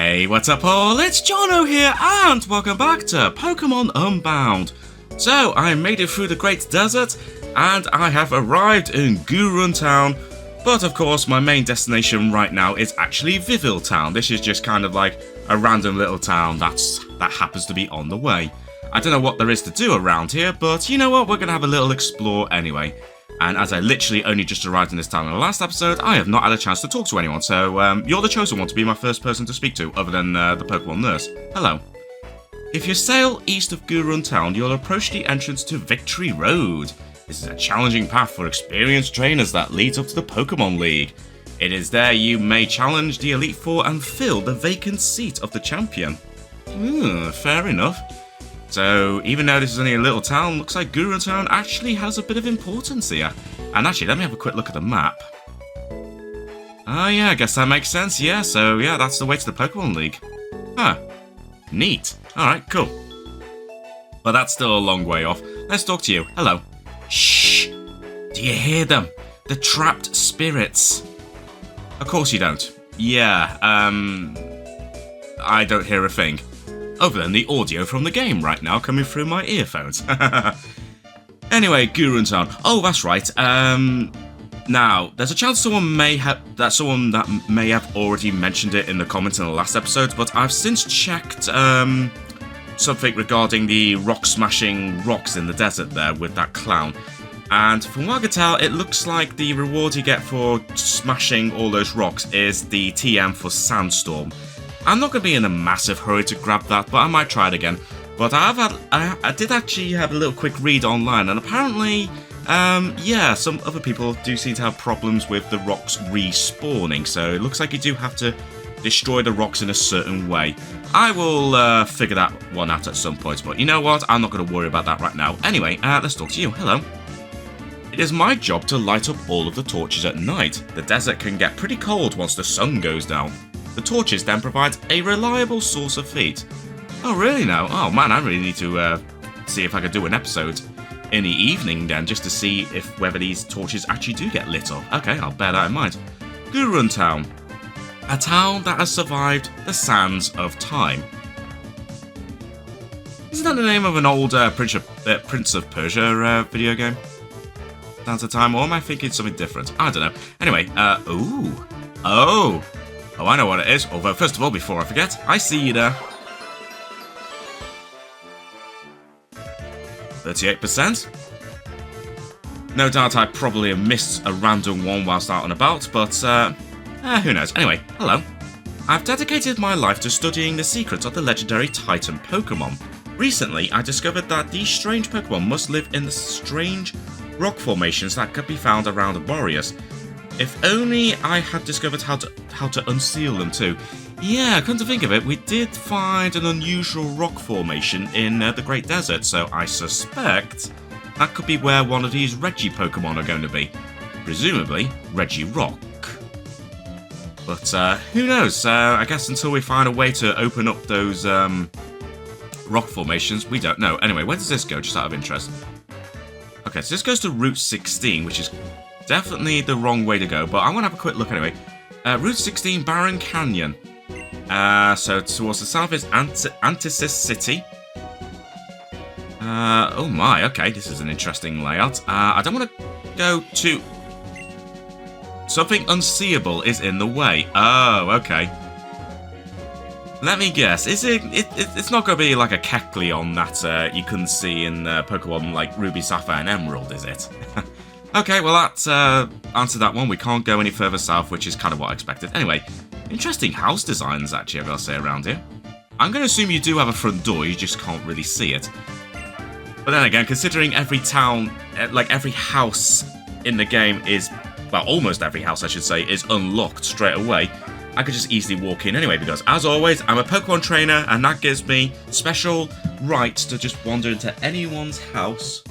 Hey, what's up all? It's Jono here and welcome back to Pokémon Unbound. So, I made it through the Great Desert and I have arrived in Gurun Town. But of course, my main destination right now is actually Vivill Town. This is just kind of like a random little town that happens to be on the way. I don't know what there is to do around here, but you know what? We're going to have a little explore anyway. And as I literally only just arrived in this town in the last episode, I have not had a chance to talk to anyone, so you're the chosen one to be my first person to speak to, other than the Pokemon nurse. Hello. If you sail east of Gurun Town, you'll approach the entrance to Victory Road. This is a challenging path for experienced trainers that leads up to the Pokemon League. It is there you may challenge the Elite Four and fill the vacant seat of the champion. Fair enough. So, even though this is only a little town, looks like Gurun Town actually has a bit of importance here. And actually, let me have a quick look at the map. Oh yeah, I guess that makes sense, yeah. So, yeah, that's the way to the Pokemon League. Huh. Neat. Alright, cool. But that's still a long way off. Let's talk to you. Hello. Shh! Do you hear them? The trapped spirits. Of course you don't. Yeah, I don't hear a thing. Other than the audio from the game right now coming through my earphones. Anyway, Gurun Town. Oh, that's right. Now, there's a chance someone that may have already mentioned it in the comments in the last episode, but I've since checked something regarding the rock-smashing rocks in the desert there with that clown. And from what I can tell, it looks like the reward you get for smashing all those rocks is the TM for Sandstorm. I'm not going to be in a massive hurry to grab that, but I might try it again. But I did actually have a little quick read online, and apparently, yeah, some other people do seem to have problems with the rocks respawning, so it looks like you do have to destroy the rocks in a certain way. I will figure that one out at some point, but you know what? I'm not going to worry about that right now. Anyway, let's talk to you. Hello. It is my job to light up all of the torches at night. The desert can get pretty cold once the sun goes down. The torches then provide a reliable source of heat. Oh, really now? Oh man, I really need to see if I could do an episode in the evening then, just to see whether these torches actually do get lit up. Okay, I'll bear that in mind. Gurun Town. A town that has survived the sands of time. Isn't that the name of an old Prince of Persia video game? Sands of Time, or am I thinking something different? I don't know. Anyway, Oh, I know what it is. Although, first of all, before I forget, I see you there. 38%. No doubt I probably have missed a random one whilst out and about, but who knows. Anyway, hello. I've dedicated my life to studying the secrets of the legendary Titan Pokémon. Recently, I discovered that these strange Pokémon must live in the strange rock formations that could be found around the Boreas. If only I had discovered how to unseal them too. Yeah, come to think of it, we did find an unusual rock formation in the Great Desert, so I suspect that could be where one of these Reggie Pokemon are going to be. Presumably, Reggie Rock. But who knows, I guess until we find a way to open up those rock formations, we don't know. Anyway, where does this go, just out of interest? Okay, so this goes to Route 16, which is definitely the wrong way to go, but I want to have a quick look anyway. Route 16, Barren Canyon. So towards the south is Antisis City. Oh my, okay, this is an interesting layout. I don't want to go to... Something unseeable is in the way. Oh, okay. Let me guess, is it's not going to be like a Kecleon that you couldn't see in Pokemon like Ruby, Sapphire and Emerald, is it? Okay, well that answered that one. We can't go any further south, which is kind of what I expected. Anyway, interesting house designs actually, I've got to say, around here. I'm going to assume you do have a front door, you just can't really see it. But then again, considering every town, like every house in the game is, well, almost every house I should say, is unlocked straight away, I could just easily walk in anyway, because as always, I'm a Pokemon trainer, and that gives me special rights to just wander into anyone's house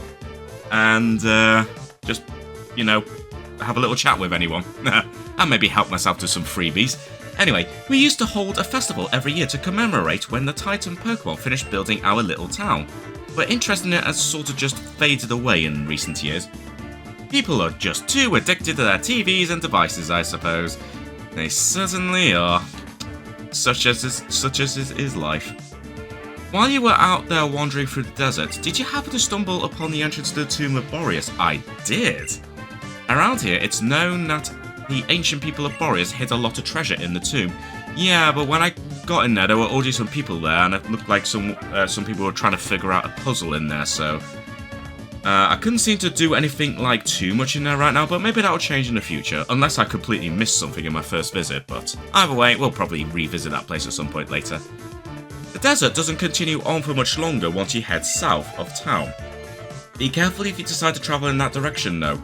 and just, you know, have a little chat with anyone. And maybe help myself to some freebies. Anyway, we used to hold a festival every year to commemorate when the Titan Pokemon finished building our little town. But interest in it has sort of just faded away in recent years. People are just too addicted to their TVs and devices, I suppose. They certainly are. such as is life. While you were out there wandering through the desert, did you happen to stumble upon the entrance to the tomb of Boreas? I did. Around here, it's known that the ancient people of Boreas hid a lot of treasure in the tomb. Yeah, but when I got in there were already some people there, and it looked like some people were trying to figure out a puzzle in there, so... I couldn't seem to do anything like too much in there right now, but maybe that'll change in the future, unless I completely missed something in my first visit, but either way, we'll probably revisit that place at some point later. The desert doesn't continue on for much longer once you head south of town. Be careful if you decide to travel in that direction though.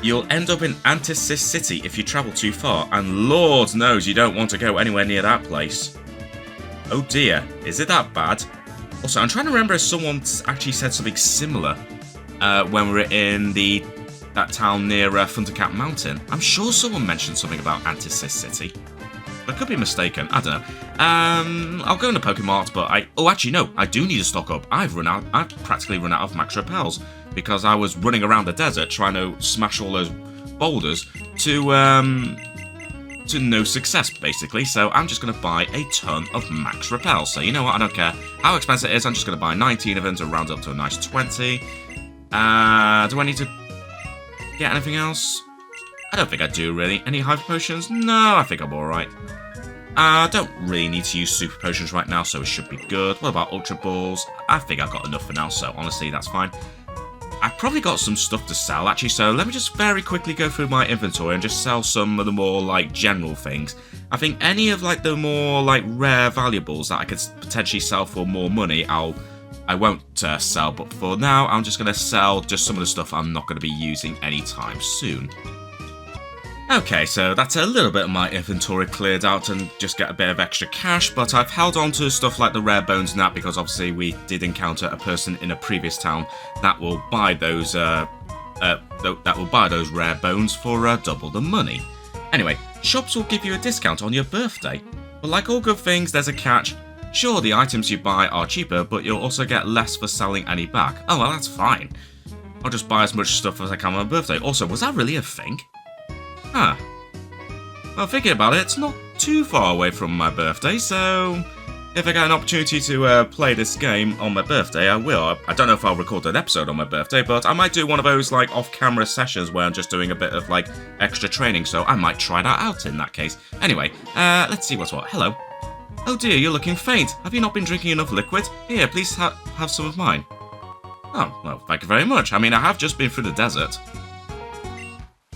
You'll end up in Antisis City if you travel too far, and Lord knows you don't want to go anywhere near that place. Oh dear, is it that bad? Also, I'm trying to remember if someone actually said something similar when we were in that town near Thundercat Mountain. I'm sure someone mentioned something about Antisis City. I could be mistaken, I don't know. I'll go into Pokemart, but oh actually no, I do need to stock up. I've practically run out of max repels, because I was running around the desert trying to smash all those boulders to no success, basically, so I'm just going to buy a ton of max repels. So you know what, I don't care how expensive it is, I'm just going to buy 19 of them to round up to a nice 20. Do I need to get anything else? I don't think I do, really. Any hyper potions? No, I think I'm alright. I don't really need to use super potions right now, so it should be good. What about ultra balls? I think I've got enough for now, so honestly, that's fine. I've probably got some stuff to sell, actually, so let me just very quickly go through my inventory and just sell some of the more, like, general things. I think any of, like, the more, like, rare valuables that I could potentially sell for more money, I won't sell, but for now, I'm just going to sell just some of the stuff I'm not going to be using anytime soon. Okay, so that's a little bit of my inventory cleared out and just get a bit of extra cash, but I've held on to stuff like the rare bones and that because obviously we did encounter a person in a previous town that will buy those rare bones for double the money. Anyway, shops will give you a discount on your birthday, but like all good things, there's a catch. Sure, the items you buy are cheaper, but you'll also get less for selling any back. Oh well, that's fine. I'll just buy as much stuff as I can on my birthday. Also, was that really a thing? Huh. Well, thinking about it, it's not too far away from my birthday, so if I get an opportunity to play this game on my birthday, I will. I don't know if I'll record an episode on my birthday, but I might do one of those, like, off-camera sessions where I'm just doing a bit of, like, extra training, so I might try that out in that case. Anyway, let's see what's what. Hello. Oh dear, you're looking faint. Have you not been drinking enough liquid? Here, please have some of mine. Oh, well, thank you very much. I mean, I have just been through the desert.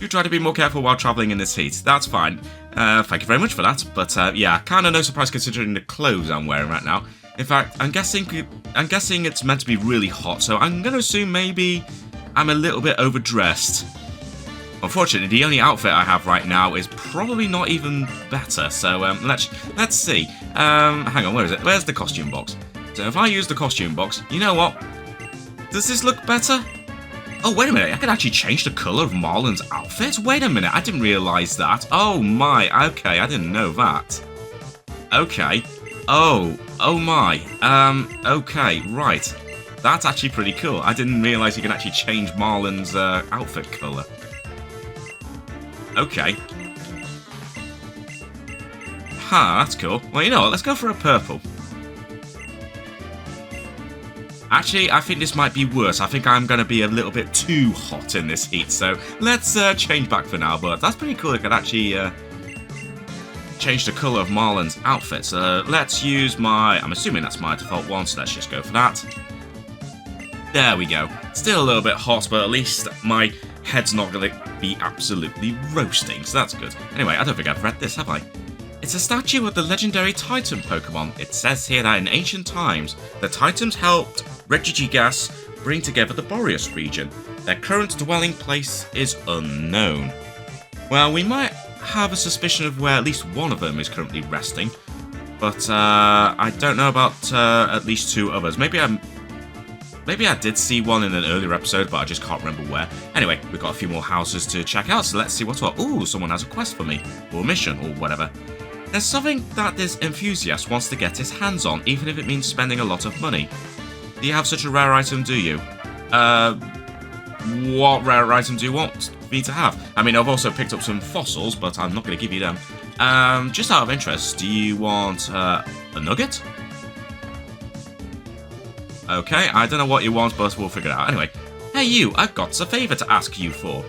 You try to be more careful while travelling in this heat. That's fine. Thank you very much for that. But yeah, kind of no surprise considering the clothes I'm wearing right now. In fact, I'm guessing it's meant to be really hot, so I'm going to assume maybe I'm a little bit overdressed. Unfortunately, the only outfit I have right now is probably not even better. So let's see. Hang on, where is it? Where's the costume box? So if I use the costume box, you know what? Does this look better? Oh, wait a minute, I can actually change the colour of Marlon's outfit? Wait a minute, I didn't realise that. Oh my, okay, I didn't know that. Okay. Oh my. Okay, right. That's actually pretty cool. I didn't realise you can actually change Marlon's outfit colour. Okay. Ha, that's cool. Well, you know what, let's go for a purple. Actually, I think this might be worse. I think I'm going to be a little bit too hot in this heat, so let's change back for now, but that's pretty cool. I could actually change the colour of Marlon's outfit. So let's use I'm assuming that's my default one, so let's just go for that. There we go. Still a little bit hot, but at least my head's not going to be absolutely roasting, so that's good. Anyway, I don't think I've read this, have I? It's a statue of the legendary Titan Pokémon. It says here that in ancient times, the Titans helped Regigigas bring together the Boreas region. Their current dwelling place is unknown. Well, we might have a suspicion of where at least one of them is currently resting, but I don't know about at least two others. Maybe I did see one in an earlier episode, but I just can't remember where. Anyway, we've got a few more houses to check out, so let's see what's what. Ooh, someone has a quest for me, or a mission, or whatever. There's something that this enthusiast wants to get his hands on, even if it means spending a lot of money. Do you have such a rare item, do you? What rare item do you want me to have? I mean, I've also picked up some fossils, but I'm not going to give you them. Just out of interest, do you want a nugget? Okay, I don't know what you want, but we'll figure it out. Anyway, hey you, I've got a favour to ask you for.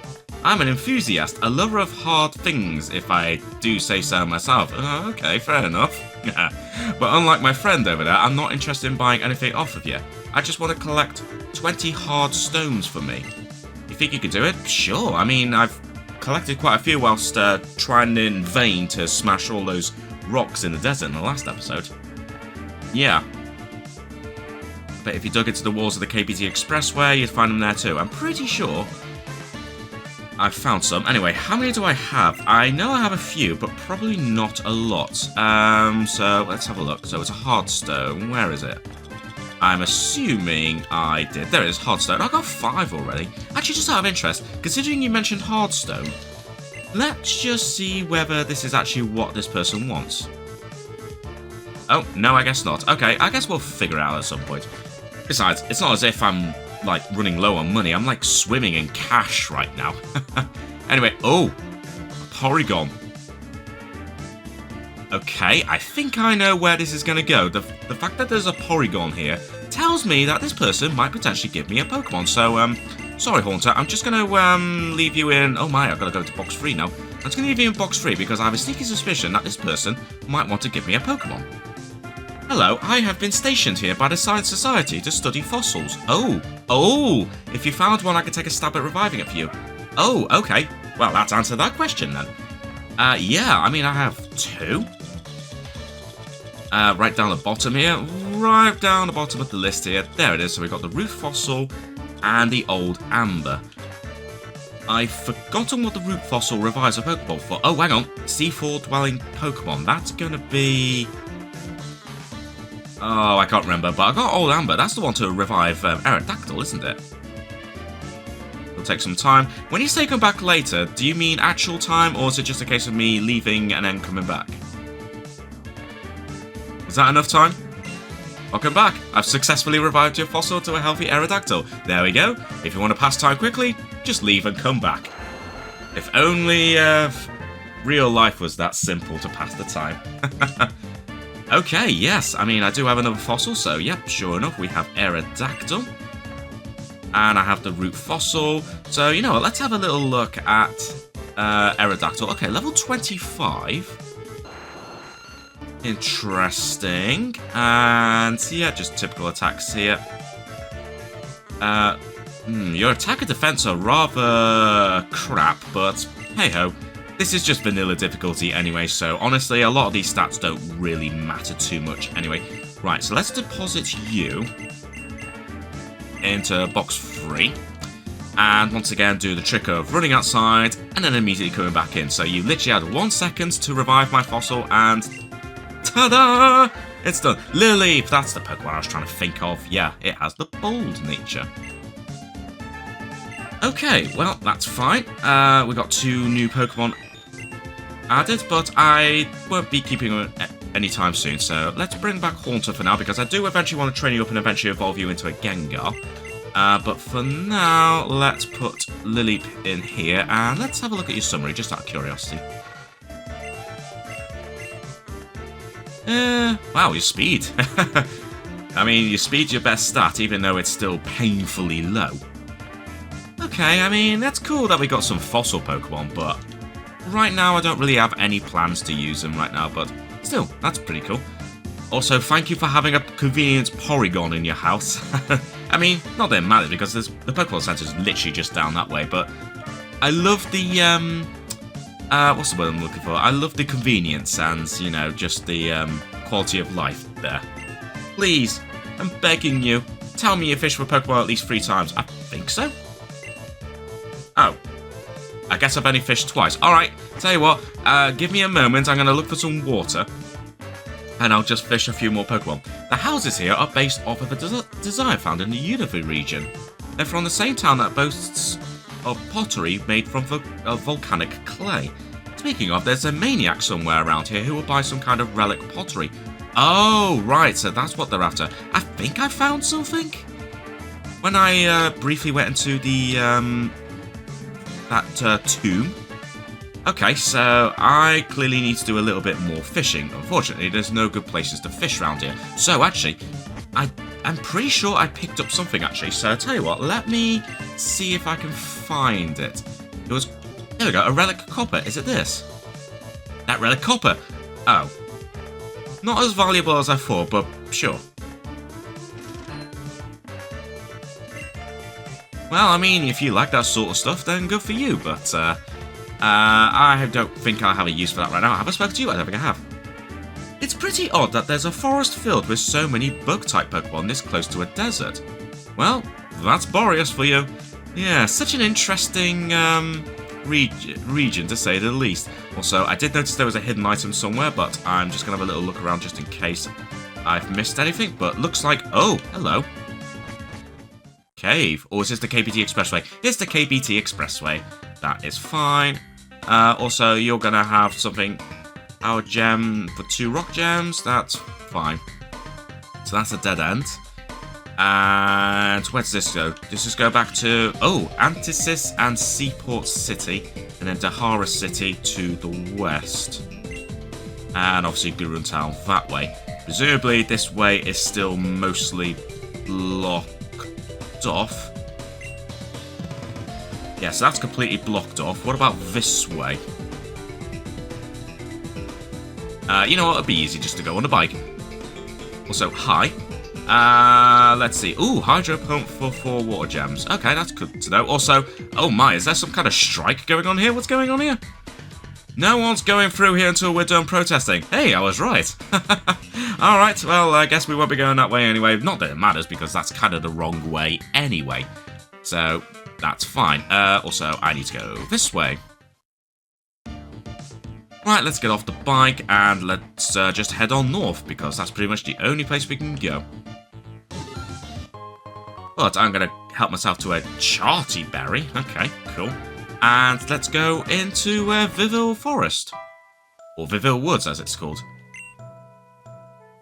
I'm an enthusiast, a lover of hard things, if I do say so myself. Okay, fair enough. But unlike my friend over there, I'm not interested in buying anything off of you. I just want to collect 20 hard stones for me. You think you could do it? Sure. I mean, I've collected quite a few whilst trying in vain to smash all those rocks in the desert in the last episode. Yeah. But if you dug into the walls of the KBT Expressway, you'd find them there too. I'm pretty sure I've found some. Anyway, how many do I have? I know I have a few, but probably not a lot. So let's have a look. So it's a hard stone. Where is it? I'm assuming I did. There it is, hardstone. I got 5 already. Actually, just out of interest, considering you mentioned hardstone, let's just see whether this is actually what this person wants. Oh, no, I guess not. Okay, I guess we'll figure it out at some point. Besides, it's not as if I'm, like, running low on money. I'm, like, swimming in cash right now. Anyway, oh, a Porygon. Okay, I think I know where this is going to go. The fact that there's a Porygon here tells me that this person might potentially give me a Pokemon. So, sorry, Haunter, I'm just going to leave you in... Oh my, I've got to go to box 3 now. I'm just going to leave you in box 3 because I have a sneaky suspicion that this person might want to give me a Pokemon. Hello, I have been stationed here by the Science Society to study fossils. Oh, if you found one, I could take a stab at reviving it for you. Oh, okay. Well, that's answered that question then. Yeah, I mean, I have 2. Right down the bottom here. Right down the bottom of the list here. There it is. So we've got the Root Fossil and the Old Amber. I've forgotten what the Root Fossil revives a Pokeball for. Oh, hang on. Sea4 dwelling Pokemon. That's going to be... Oh, I can't remember. But I got Old Amber. That's the one to revive Aerodactyl, isn't it? It'll take some time. When you say come back later, do you mean actual time, or is it just a case of me leaving and then coming back? Is that enough time? Welcome back. I've successfully revived your fossil to a healthy Aerodactyl. There we go. If you want to pass time quickly, just leave and come back. If only real life was that simple to pass the time. Okay, yes. I mean, I do have another fossil, so yep, sure enough, we have Aerodactyl. And I have the Root Fossil. So, you know what, let's have a little look at Aerodactyl. Okay, level 25. Interesting. And yeah, just typical attacks here. Your attack and defense are rather crap, but hey ho. This is just vanilla difficulty anyway, so honestly, a lot of these stats don't really matter too much anyway. Right, so let's deposit you into box 3. And once again, do the trick of running outside and then immediately coming back in. So you literally had 1 second to revive my fossil and... Ta-da! It's done. Lily, that's the Pokemon I was trying to think of. Yeah, it has the bold nature. Okay, well, that's fine. We got 2 new Pokemon added, but I won't be keeping them anytime soon. So let's bring back Haunter for now, because I do eventually want to train you up and eventually evolve you into a Gengar. But for now, let's put Lily in here, and let's have a look at your summary, just out of curiosity. Wow, your speed. I mean, your speed's your best stat, even though it's still painfully low. Okay, I mean, that's cool that we got some fossil Pokemon, but right now I don't really have any plans to use them right now, but still, that's pretty cool. Also, thank you for having a convenient Porygon in your house. I mean, not that it matters, because the Pokemon Center is literally just down that way, but I love the, what's the word I'm looking for? I love the convenience and, you know, just the quality of life there. Please, I'm begging you, tell me you fished for Pokemon at least 3 times. I think so. Oh, I guess I've only fished twice. Alright, tell you what, give me a moment, I'm going to look for some water. And I'll just fish a few more Pokemon. The houses here are based off of a design found in the Unbound region. They're from the same town that boasts of pottery made from volcanic clay. Speaking of, there's a maniac somewhere around here who will buy some kind of relic pottery. Oh, right, so that's what they're after. I think I found something. When I briefly went into the that tomb, Okay, so I clearly need to do a little bit more fishing. Unfortunately, there's no good places to fish around here. So actually, I'm pretty sure I picked up something actually. So I'll tell you what, let me see if I can find it. It was, there we go, a relic copper. Is it this? That relic copper. Oh. Not as valuable as I thought, but sure. Well, I mean, if you like that sort of stuff, then good for you, but I don't think I'll have a use for that right now. Have I spoken to you? I don't think I have. It's pretty odd that there's a forest filled with so many bug-type Pokemon this close to a desert. Well, that's Boreas for you. Yeah, such an interesting region to say the least. Also, I did notice there was a hidden item somewhere, but I'm just going to have a little look around just in case I've missed anything. But looks like... Oh, hello. Cave. Or is this the KBT Expressway? It's the KBT Expressway. That is fine. Also, you're going to have something... Our gem for 2 rock gems. That's fine. So that's a dead end. And where does this go? Does this go back to... Oh, Antisis and Seaport City. And then Dahara City to the west. And obviously Gurun Town that way. Presumably this way is still mostly blocked off. Yeah, so that's completely blocked off. What about this way? You know what? It'd be easy just to go on a bike. Also, hi. Let's see. Ooh, Hydro Pump for 4 water gems. Okay, that's good to know. Also, oh my, is there some kind of strike going on here? What's going on here? No one's going through here until we're done protesting. Hey, I was right. Alright, well, I guess we won't be going that way anyway. Not that it matters, because that's kind of the wrong way anyway. So, that's fine. Also, I need to go this way. Right, let's get off the bike and let's just head on north, because that's pretty much the only place we can go. But I'm going to help myself to a Charty Berry. Okay, cool. And let's go into Vivill Forest. Or Vivill Woods, as it's called.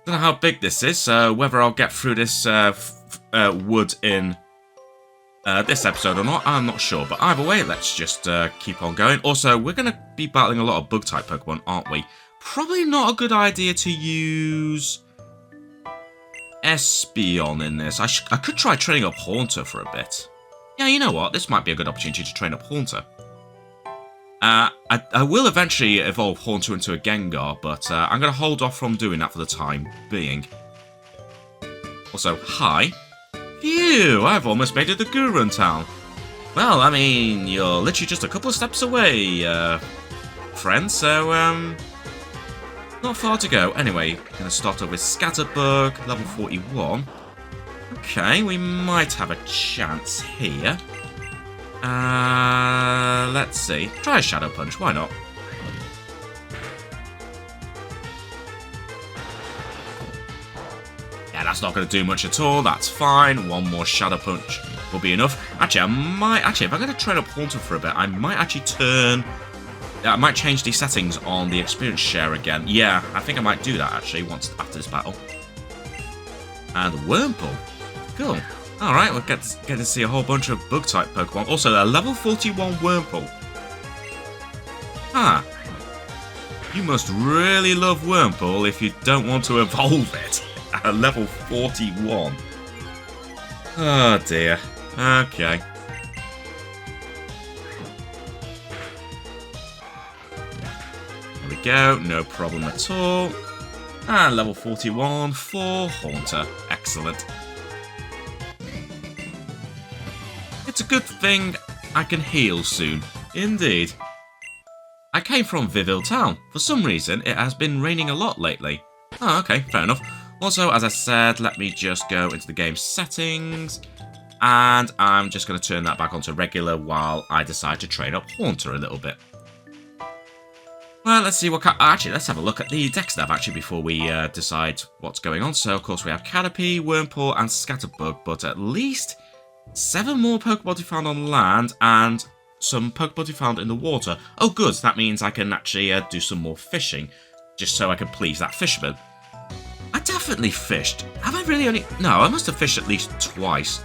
Don't know how big this is, so whether I'll get through this wood in this episode or not, I'm not sure. But either way, let's just keep on going. Also, we're going to be battling a lot of bug-type Pokemon, aren't we? Probably not a good idea to use Espeon in this. I could try training up Haunter for a bit. Yeah, you know what? This might be a good opportunity to train up Haunter. I will eventually evolve Haunter into a Gengar, but I'm going to hold off from doing that for the time being. Also, hi. Phew, I've almost made it to Gurun Town. Well, I mean, you're literally just a couple of steps away, friend, so, not far to go. Anyway, going to start off with Scatterbug, level 41. Okay, we might have a chance here. Let's see. Try a Shadow Punch, why not? Yeah, that's not going to do much at all, that's fine. One more Shadow Punch will be enough. Actually, if I'm going to train up Haunter for a bit, I might actually I might change the settings on the experience share again. Yeah, I think I might do that actually, once after this battle. And Wurmple. Cool. Alright, we'll get to see a whole bunch of bug-type Pokemon. Also, a level 41 Wurmple. Huh. You must really love Wurmple if you don't want to evolve it at a level 41. Oh dear. Okay. There we go, no problem at all. And level 41 for Haunter. Excellent. It's a good thing I can heal soon. Indeed. I came from Vivill Town. For some reason, it has been raining a lot lately. Oh, okay, fair enough. Also, as I said, let me just go into the game settings. And I'm just going to turn that back onto regular while I decide to train up Haunter a little bit. Well, let's see what... Actually, let's have a look at the deck stuff, actually, before we decide what's going on. So, of course, we have Caterpie, Wurmple, and Scatterbug, but at least 7 more Pokemon to be found on land, and some Pokemon to be found in the water. Oh, good. That means I can actually do some more fishing, just so I can please that fisherman. I definitely fished. Have I really only... No, I must have fished at least twice.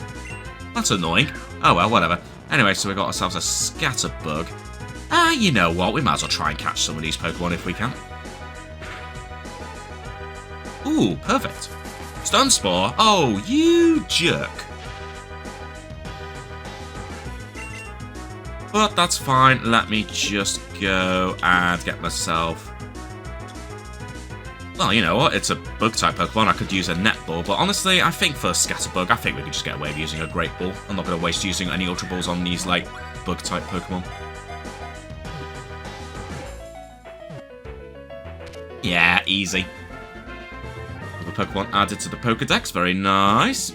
That's annoying. Oh, well, whatever. Anyway, so we got ourselves a Scatterbug. You know what? We might as well try and catch some of these Pokemon if we can. Ooh, perfect. Stun Spore. Oh, you jerk. But that's fine. Let me just go and get myself... Well, you know what? It's a Bug-type Pokemon. I could use a Netball, but honestly, I think for Scatterbug, I think we could just get away with using a Great Ball. I'm not going to waste using any Ultra Balls on these, like, Bug-type Pokemon. Yeah, easy. Another Pokemon added to the Pokedex. Very nice.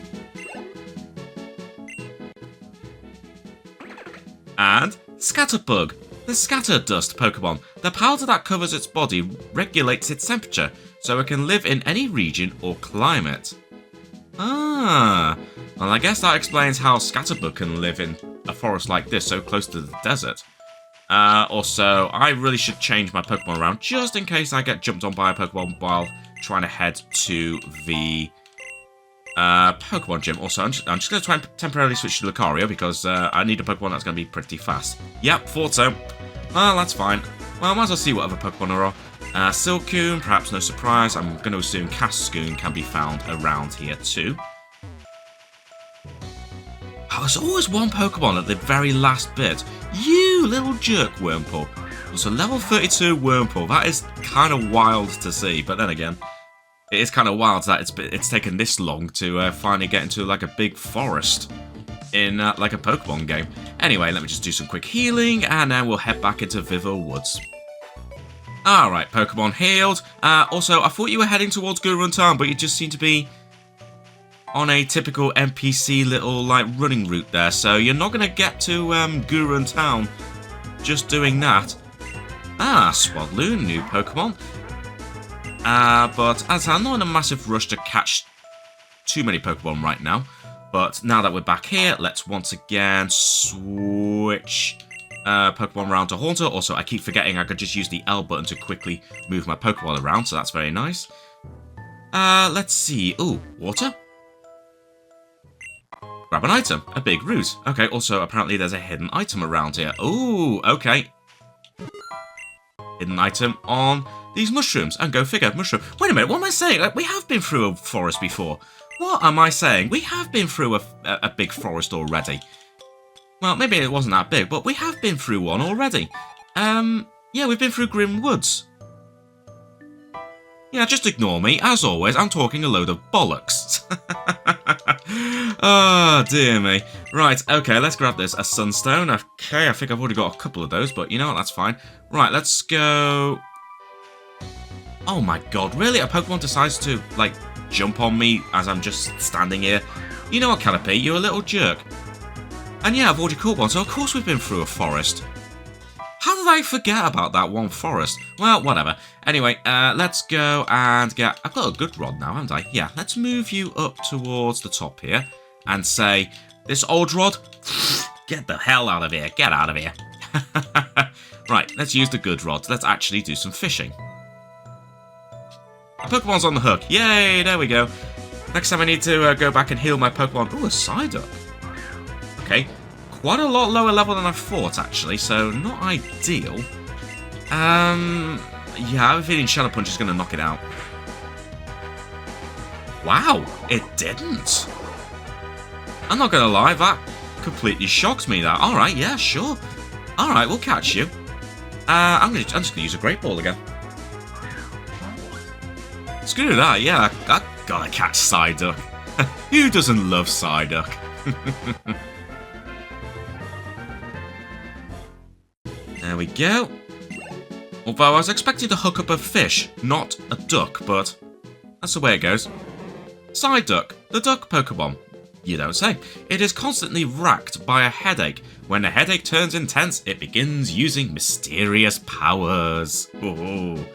And Scatterbug, the Scatter Dust Pokemon. The powder that covers its body regulates its temperature, so it can live in any region or climate. Ah, well I guess that explains how Scatterbug can live in a forest like this, so close to the desert. Also, I really should change my Pokemon around, just in case I get jumped on by a Pokemon while trying to head to the Pokemon Gym. Also, I'm just going to try and temporarily switch to Lucario, because I need a Pokemon that's going to be pretty fast. Yep, thought so. Well, that's fine. Well, I might as well see what other Pokemon there are. Silcoon, perhaps no surprise. I'm going to assume Cascoon can be found around here too. Oh, there's always one Pokemon at the very last bit. You little jerk, Wurmple. So level 32 Wurmple. That is kind of wild to see, but then again, it is kind of wild that it's taken this long to finally get into like a big forest in like a Pokemon game. Anyway, let me just do some quick healing, and then we'll head back into Vivill Woods. Alright, Pokemon healed. Also, I thought you were heading towards Gurun Town, but you just seem to be on a typical NPC little like running route there, so you're not going to get to Gurun Town just doing that. Swadloon, new Pokemon. But as I'm not in a massive rush to catch too many Pokemon right now, but now that we're back here, let's once again switch Pokemon around to Haunter. Also, I keep forgetting I could just use the L button to quickly move my Pokemon around, so that's very nice. Let's see. Ooh, water? Grab an item. A big root. Okay, also, apparently there's a hidden item around here. Ooh, okay. Hidden item on these mushrooms. And go figure, mushroom. Wait a minute, what am I saying? Like, we have been through a forest before. What am I saying? We have been through a big forest already. Well, maybe it wasn't that big, but we have been through one already. Yeah, we've been through Grim Woods. Yeah, just ignore me. As always, I'm talking a load of bollocks. Oh, dear me. Right, okay, let's grab this. A Sunstone. Okay, I think I've already got a couple of those, but you know what, that's fine. Right, let's go... Oh my god, really? A Pokemon decides to, like, jump on me as I'm just standing here? You know what, Caterpie? You're a little jerk. And yeah, I've already caught one, so of course we've been through a forest. How did I forget about that one forest? Well, whatever. Anyway, let's go and get... I've got a good rod now, haven't I? Yeah, let's move you up towards the top here and say, this old rod, get the hell out of here. Get out of here. Right, let's use the good rod. Let's actually do some fishing. My Pokemon's on the hook. Yay, there we go. Next time I need to go back and heal my Pokemon. Ooh, a Psyduck. Okay. Quite a lot lower level than I thought, actually, so not ideal. Yeah, I have a feeling Shadow Punch is going to knock it out. Wow, it didn't. I'm not going to lie, that completely shocks me, that. Alright, yeah, sure. Alright, we'll catch you. I'm just going to use a Great Ball again. Screw that, yeah, I gotta catch Psyduck. Who doesn't love Psyduck? There we go. Although I was expecting to hook up a fish, not a duck, but that's the way it goes. Psyduck, the duck Pokemon. You don't say. It is constantly racked by a headache. When the headache turns intense, it begins using mysterious powers. Ooh.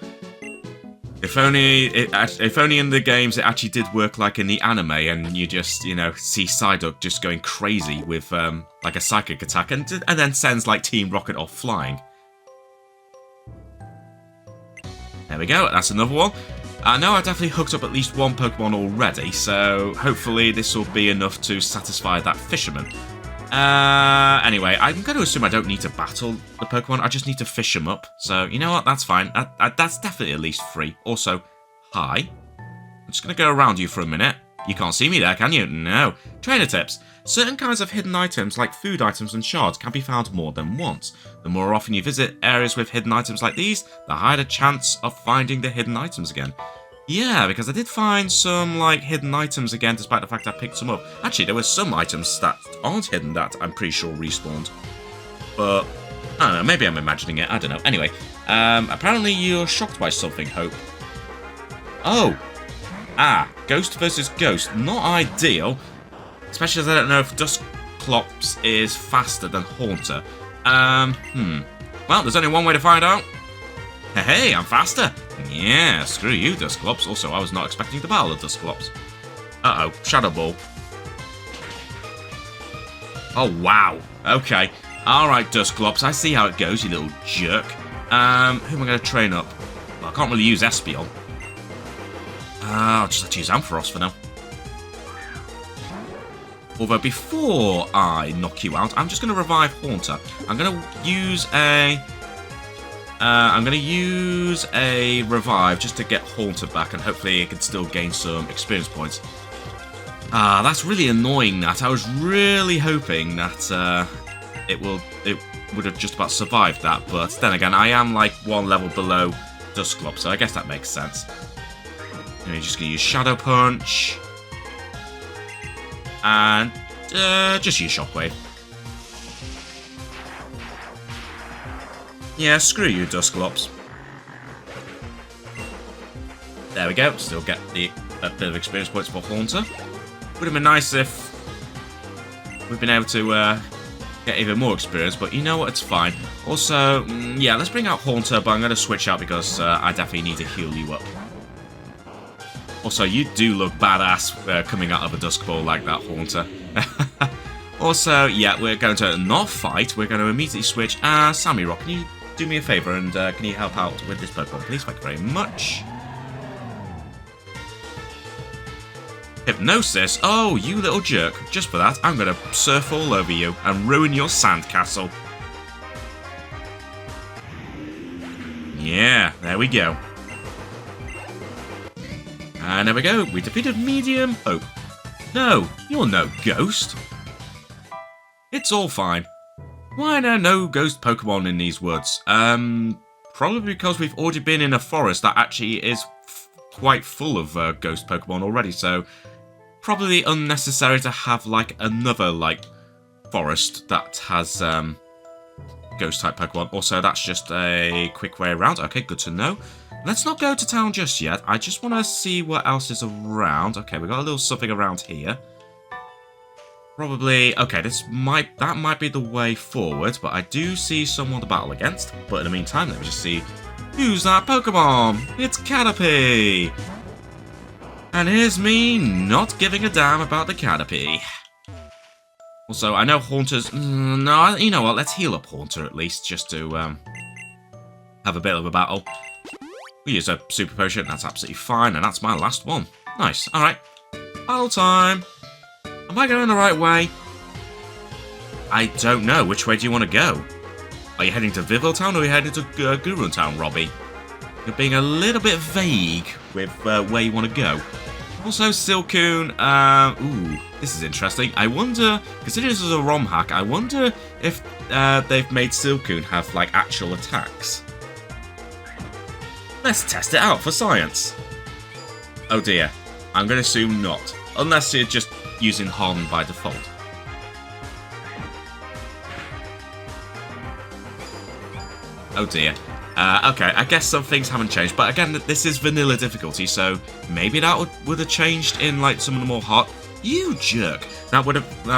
If only in the games it actually did work like in the anime, and you just, you know, see Psyduck just going crazy with like a psychic attack, and then sends like Team Rocket off flying. There we go. That's another one. I know I definitely hooked up at least one Pokemon already, so hopefully this will be enough to satisfy that fisherman. Anyway, I'm going to assume I don't need to battle the Pokemon. I just need to fish them up. So, you know what? That's fine. That's definitely at least free. Also, hi. I'm just going to go around you for a minute. You can't see me there, can you? No. Trainer tips. Certain kinds of hidden items, like food items and shards, can be found more than once. The more often you visit areas with hidden items like these, the higher the chance of finding the hidden items again. Yeah, because I did find some, like, hidden items again, despite the fact I picked some up. Actually, there were some items that aren't hidden that I'm pretty sure respawned. But, I don't know, maybe I'm imagining it, I don't know. Anyway, apparently you're shocked by something, Hope. Oh! Ghost versus Ghost. Not ideal. Especially as I don't know if Dusclops is faster than Haunter. Well, there's only one way to find out. Hey, I'm faster. Yeah, screw you, Dusclops. Also, I was not expecting the battle of Dusclops. Uh-oh, Shadow Ball. Oh, wow. Okay. Alright, Dusclops, I see how it goes, you little jerk. Who am I going to train up? Well, I can't really use Espeon. I'll just have to use Ampharos for now. Although before I knock you out, I'm just going to revive Haunter. I'm going to use a revive just to get Haunter back, and hopefully it can still gain some experience points. That's really annoying. That I was really hoping that it would have just about survived that, but then again, I am like one level below Dusclops, so I guess that makes sense. You're just going to use Shadow Punch. And just use Shockwave. Yeah, screw you, Dusclops. There we go. Still get a bit of experience points for Haunter. Would have been nice if we've been able to get even more experience, but you know what? It's fine. Also, yeah, let's bring out Haunter, but I'm going to switch out because I definitely need to heal you up. Also, you do look badass coming out of a Dusk Ball like that, Haunter. Also, yeah, we're going to not fight. We're going to immediately switch. Sammy Rock, can you do me a favour and can you help out with this Pokemon, please? Thank you very much. Hypnosis? Oh, you little jerk. Just for that, I'm going to surf all over you and ruin your sandcastle. Yeah, there we go. And there we go, we defeated Medium Hope. No, you're no ghost. It's all fine. Why are there no ghost Pokemon in these woods? Probably because we've already been in a forest that actually is quite full of ghost Pokemon already, so probably unnecessary to have, like, another, like, forest that has ghost-type Pokemon. Also, that's just a quick way around. Okay, good to know. Let's not go to town just yet. I just want to see what else is around. Okay, we got a little something around here. Probably... Okay, that might be the way forward, but I do see someone to battle against. But in the meantime, let me just see... Who's that Pokemon? It's Caterpie! And here's me not giving a damn about the Caterpie. Also, I know Haunter's... No, you know what? Let's heal up Haunter at least, just to have a bit of a battle. We use a Super Potion, that's absolutely fine, and that's my last one. Nice, alright. Battle time! Am I going the right way? I don't know. Which way do you want to go? Are you heading to Vivill Town or are you heading to Gurun Town, Robbie? You're being a little bit vague with where you want to go. Also, Silcoon, ooh, this is interesting. I wonder, considering this is a ROM hack, I wonder if they've made Silcoon have, like, actual attacks. Let's test it out for science. Oh dear, I'm going to assume not. Unless you're just using Harden by default. Oh dear. Okay, I guess some things haven't changed, but again, this is vanilla difficulty, so maybe that would have changed in, like, some of the more hard... You jerk! That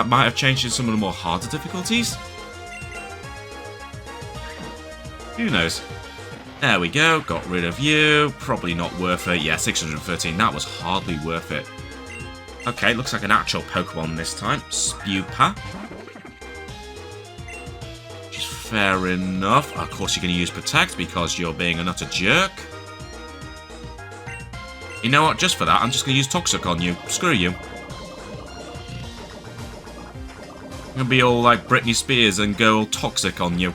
might have changed in some of the more harder difficulties? Who knows? There we go, got rid of you. Probably not worth it. Yeah, 613, that was hardly worth it. Okay, looks like an actual Pokemon this time. Spewpa. Which is fair enough. Of course, you're going to use Protect because you're being an utter jerk. You know what? Just for that, I'm just going to use Toxic on you. Screw you. Gonna be all like Britney Spears and go all toxic on you.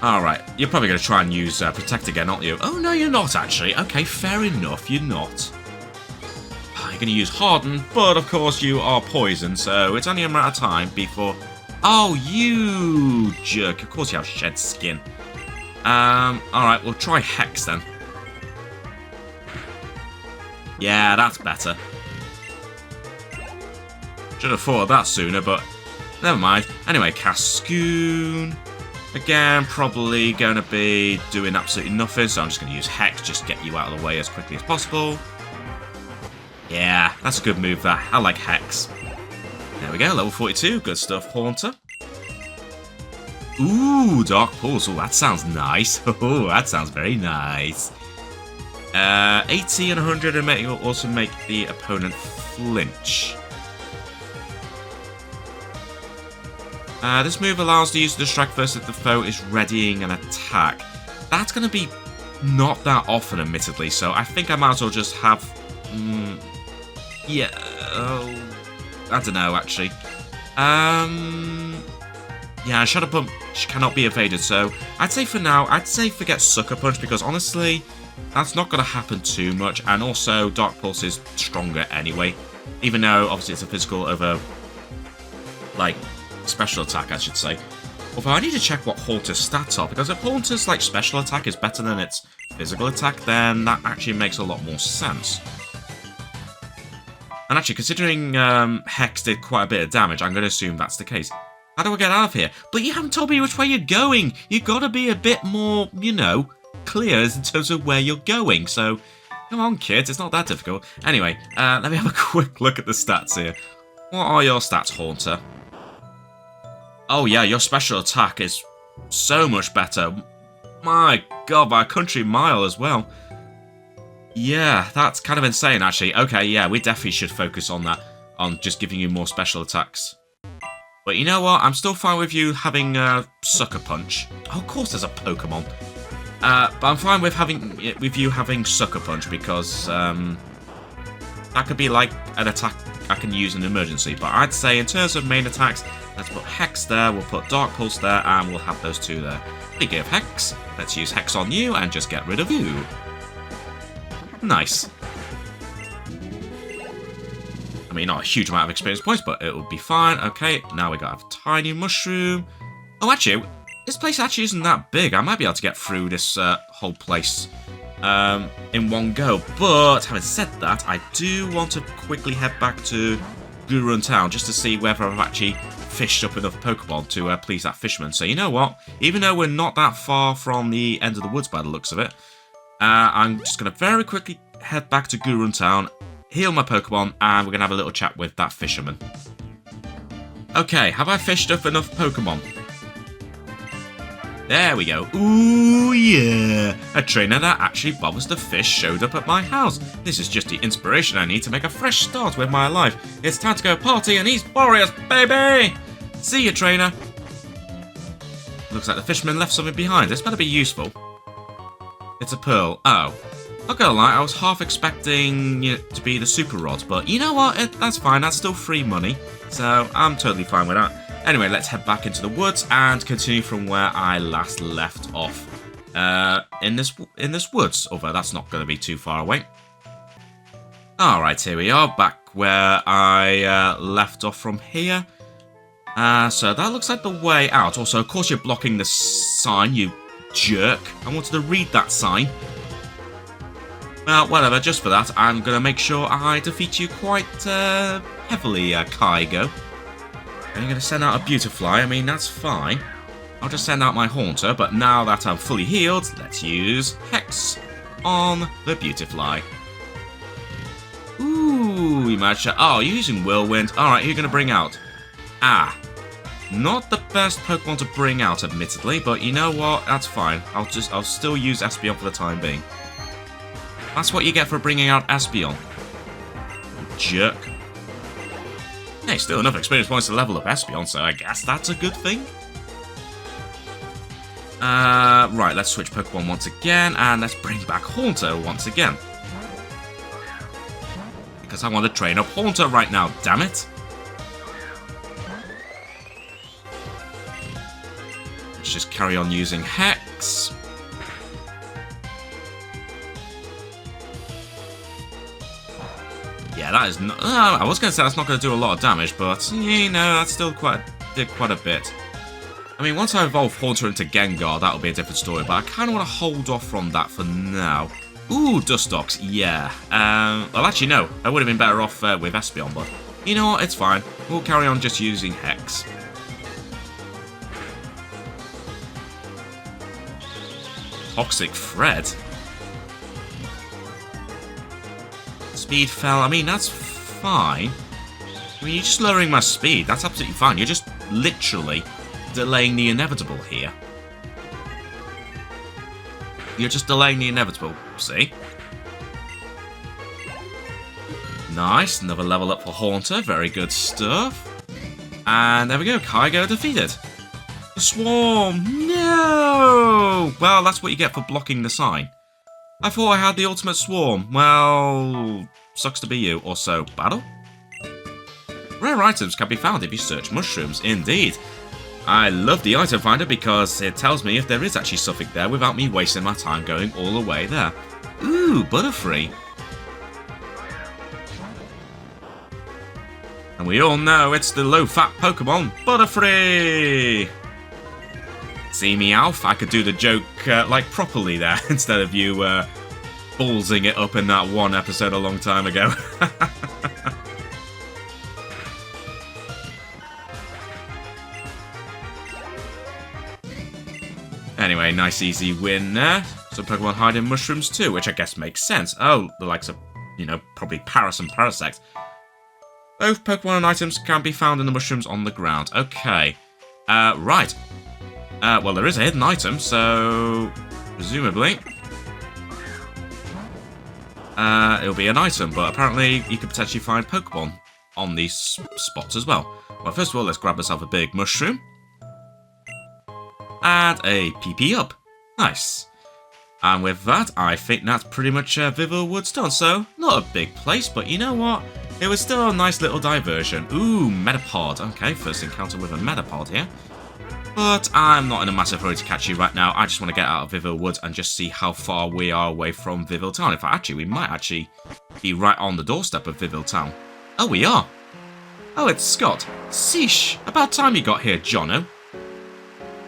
Alright, you're probably going to try and use Protect again, aren't you? Oh, no, you're not, actually. Okay, fair enough, you're not. You're going to use Harden, but of course you are poisoned, so it's only a matter of time before... Oh, you jerk. Of course you have shed skin. Alright, we'll try Hex then. Yeah, that's better. Should have thought of that sooner, but never mind. Anyway, Cascoon... Again, probably going to be doing absolutely nothing, so I'm just going to use Hex, just get you out of the way as quickly as possible. Yeah, that's a good move there. I like Hex. There we go, level 42. Good stuff, Haunter. Ooh, Dark Pulse. Oh, that sounds nice. Oh, that sounds very nice. 80 and 100 and will also make the opponent flinch. This move allows the user to strike first if the foe is readying an attack. That's going to be not that often, admittedly, so I think I might as well just have... yeah, I don't know, actually. Yeah, Shadow Punch cannot be evaded, so I'd say for now, I'd say forget Sucker Punch, because honestly, that's not going to happen too much, and also Dark Pulse is stronger anyway, even though, obviously, it's a physical over, like... special attack, I should say. Although I need to check what Haunter's stats are, because if Haunter's like special attack is better than its physical attack, then that actually makes a lot more sense. And actually, considering Hex did quite a bit of damage, I'm going to assume that's the case. How do I get out of here? But you haven't told me which way you're going. You've got to be a bit more, you know, clear in terms of where you're going. So, come on, kids, it's not that difficult. Anyway, let me have a quick look at the stats here. What are your stats, Haunter? Oh yeah, your special attack is so much better. My god, by a country mile as well. Yeah, that's kind of insane actually. Okay, yeah, we definitely should focus on that. On just giving you more special attacks. But you know what, I'm still fine with you having Sucker Punch. Oh, of course there's a Pokemon. But I'm fine with you having Sucker Punch because that could be like an attack I can use in an emergency. But I'd say in terms of main attacks, let's put Hex there, we'll put Dark Pulse there, and we'll have those two there. Speaking of Hex, let's use Hex on you and just get rid of you. Nice. I mean, not a huge amount of experience points, but it will be fine. Okay, now we got a tiny mushroom. Oh, actually, this place actually isn't that big. I might be able to get through this whole place in one go. But having said that, I do want to quickly head back to Gurun Town just to see whether I've actually fished up enough Pokemon to please that fisherman. So you know what? Even though we're not that far from the end of the woods by the looks of it, I'm just going to very quickly head back to Gurun Town, heal my Pokemon, and we're going to have a little chat with that fisherman. Okay, have I fished up enough Pokemon? There we go. Ooh, yeah. A trainer that actually bothers to fish showed up at my house. This is just the inspiration I need to make a fresh start with my life. It's time to go party and eat warriors, baby! See you, trainer. Looks like the fisherman left something behind. This better be useful. It's a pearl. Oh. Not gonna lie, I was half expecting it to be the super rod, but you know what? That's fine. That's still free money. So I'm totally fine with that. Anyway, let's head back into the woods and continue from where I last left off in this woods, although that's not going to be too far away. Alright, here we are, back where I left off from here. So that looks like the way out. Also, of course, you're blocking the sign, you jerk. I wanted to read that sign. Well, whatever, just for that, I'm going to make sure I defeat you quite heavily, Kygo. I'm going to send out a Beautifly, I mean, that's fine. I'll just send out my Haunter, but now that I'm fully healed, let's use Hex on the Beautifly. Ooh, you managed to... Oh, you're using Whirlwind. Alright, who are you going to bring out? Ah. Not the best Pokemon to bring out, admittedly, but you know what? That's fine. I'll still use Espeon for the time being. That's what you get for bringing out Espeon. Jerk. Hey, still enough experience points to level up Espeon, so I guess that's a good thing. Right, let's switch Pokemon once again, and let's bring back Haunter once again. Because I want to train up Haunter right now, damn it. Let's just carry on using Hex. Yeah, that is not... I was going to say that's not going to do a lot of damage, but, you know, that's still did quite a bit. I mean, once I evolve Haunter into Gengar, that'll be a different story, but I kind of want to hold off from that for now. Ooh, Dustox, yeah. Well, actually, no. I would have been better off with Espeon, but you know what? It's fine. We'll carry on just using Hex. Toxic Fred? Speed fell. I mean, that's fine. I mean, you're just lowering my speed. That's absolutely fine. You're just literally delaying the inevitable here. You're just delaying the inevitable, see? Nice, another level up for Haunter, very good stuff. And there we go, Kygo defeated. Swarm, no! Well, that's what you get for blocking the sign. I thought I had the ultimate Swarm. Well, sucks to be you. Also, battle? Rare items can be found if you search mushrooms, indeed. I love the item finder because it tells me if there is actually something there without me wasting my time going all the way there. Ooh, Butterfree. And we all know it's the low-fat Pokemon, Butterfree! See me, Alf? I could do the joke, like, properly there, instead of you, ballsing it up in that one episode a long time ago. Anyway, nice easy win there. Some Pokemon hide in mushrooms too, which I guess makes sense. Oh, the likes of, you know, probably Paras and Parasect. Both Pokemon and items can be found in the mushrooms on the ground. Okay. Right. Well, there is a hidden item, so presumably it'll be an item, but apparently you could potentially find Pokemon on these spots as well. Well, first of all, let's grab ourselves a big mushroom. And a PP up. Nice. And with that, I think that's pretty much Vivill Woods done. So, not a big place, but you know what? It was still a nice little diversion. Ooh, Metapod. Okay, first encounter with a Metapod here. But I'm not in a massive hurry to catch you right now. I just want to get out of Vivill Woods and just see how far we are away from Vivill Town. In fact, actually, we might actually be right on the doorstep of Vivill Town. Oh, we are. Oh, it's Scott. Sheesh. About time you got here, Jono.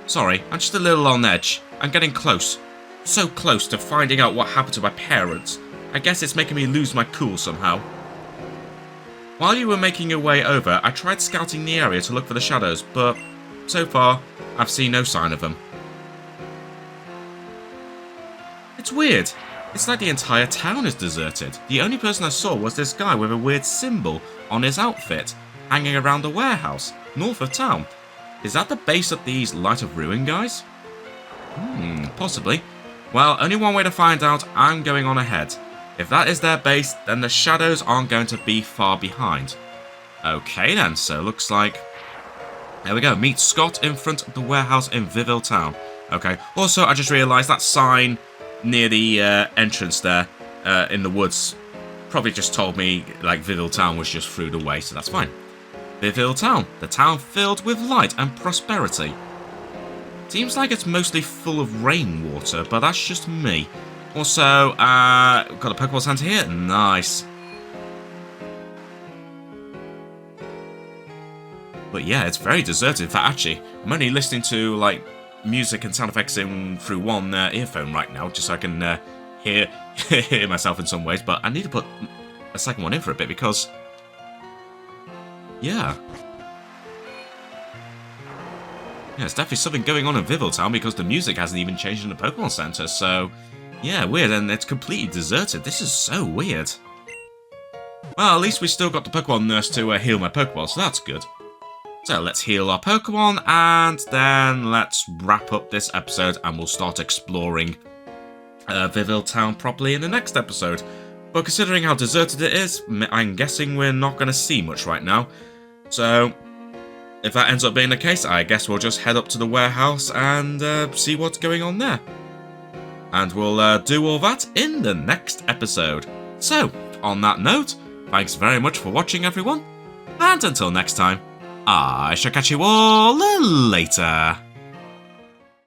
Sorry, I'm just a little on edge. I'm getting close. So close to finding out what happened to my parents. I guess it's making me lose my cool somehow. While you were making your way over, I tried scouting the area to look for the shadows, but so far, I've seen no sign of them. It's weird. It's like the entire town is deserted. The only person I saw was this guy with a weird symbol on his outfit, hanging around the warehouse, north of town. Is that the base of these Light of Ruin guys? Possibly. Well, only one way to find out. I'm going on ahead. If that is their base, then the shadows aren't going to be far behind. Okay then, so looks like... There we go, meet Scott in front of the warehouse in Vivill Town. Okay, also I just realised that sign near the entrance there in the woods probably just told me like Vivill Town was just through the way, so that's fine. Vivill Town, the town filled with light and prosperity. Seems like it's mostly full of rainwater, but that's just me. Also, got a Pokeball Center here. Nice. But yeah, it's very deserted. In fact, actually, I'm only listening to like music and sound effects in through one earphone right now, just so I can hear hear myself in some ways. But I need to put a second one in for a bit because, yeah. Yeah, there's definitely something going on in Vivill Town because the music hasn't even changed in the Pokemon Center, so... Yeah, weird, and it's completely deserted. This is so weird. Well, at least we still got the Pokemon Nurse to heal my Pokemon, so that's good. So, let's heal our Pokemon, and then let's wrap up this episode, and we'll start exploring Vivill Town properly in the next episode. But considering how deserted it is, I'm guessing we're not going to see much right now. So... if that ends up being the case, I guess we'll just head up to the warehouse and see what's going on there. And we'll do all that in the next episode. So, on that note, thanks very much for watching, everyone. And until next time, I shall catch you all later.